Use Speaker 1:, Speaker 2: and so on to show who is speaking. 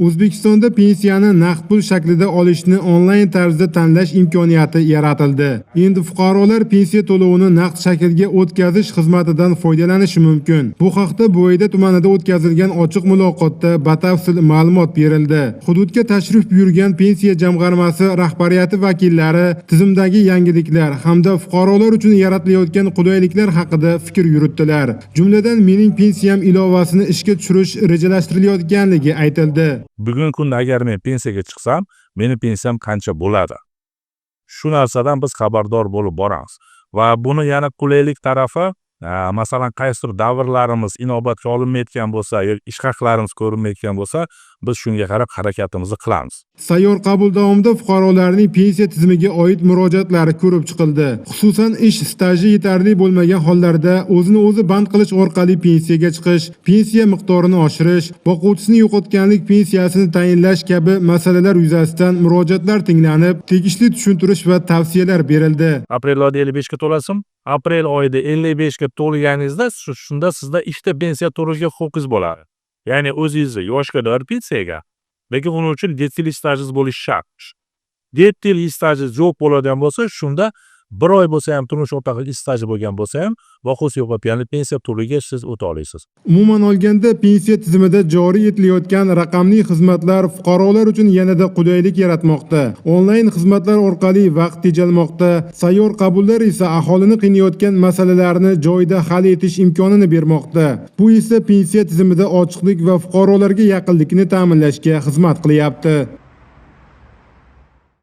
Speaker 1: O'zbekistonda pensiyani naqd pul shaklida olishni onlayn tarzda tanlash imkoniyati yaratildi. Endi fuqarolar pensiya to'lovini naqd shaklga o'tkazish xizmatidan foydalanishi mumkin. Bu haqda Bo'yda tumanida o'tkazilgan ochiq muloqotda batafsil ma'lumot berildi. Hududga tashrif buyurgan pensiya jamg'armasi rahbariyati vakillari tizimdagi yangiliklar hamda fuqarolar uchun yaratilayotgan qulayliklar haqida fikr yuritdilar. Jumladan, mening pensiyam ilovasini ishga tushirish rejalashtirilayotganligi aytildi.
Speaker 2: Bugungi kunda agar men pensiyaga chiqsam, meni pensiyam qancha bo'ladi? Shu narsadan biz xabardor bo'lib boramiz. Va buni yana qulaylik tarafi, masalan, qaysidir davrlarimiz inobatga olinmayotgan bo'lsa, yoki ish haqlarimiz ko'rinmayotgan bo'lsa, biz shunga qarab harakatimizni qilamiz.
Speaker 1: Sayyor qabul davomida fuqarolarning pensiya tizimiga oid murojaatlari ko'rib chiqildi. Xususan, ish staji yetarli bo'lmagan hollarda o'zini o'zi band qilish orqali pensiyaga chiqish, pensiya miqdorini oshirish, boquvchisini yo'qotganlik pensiyasini tayinlash kabi masalalar yuzasidan murojaatlar tinglanib, tegishli tushuntirish va tavsiyalar berildi.
Speaker 2: Aprel oyida 55 ga to'lasim, aprel oyida 55 ga to'lganingizda shunda sizda ishda pensiya to'lashga huquqingiz bo'ladi. Ya'ni o'zingizni yoshga doir pensiyaga, lekin uning uchun 7 yil stajingiz bo'lishi shart. 7 yil stajingiz yo'q bo'ladigan bo'lsa, shunda 1 oy bo'lsa ham turmush o'rtog'i staji bo'lgan bo'lsa ham, boquvchi yo'qotganli pensiya to'ligiga siz o'ta olasiz.
Speaker 1: Umuman olganda, pensiya tizimida joriy etilayotgan raqamli xizmatlar fuqarolar uchun yanada qulaylik yaratmoqda. Onlayn xizmatlar orqali vaqt tejalmoqda. Sayyor qabullar esa aholini qiynayotgan masalalarni joyida hal etish imkonini bermoqda. Bu esa pensiya tizimida ochiqlik va fuqarolarga yaqinlikni ta'minlashga xizmat qilyapti.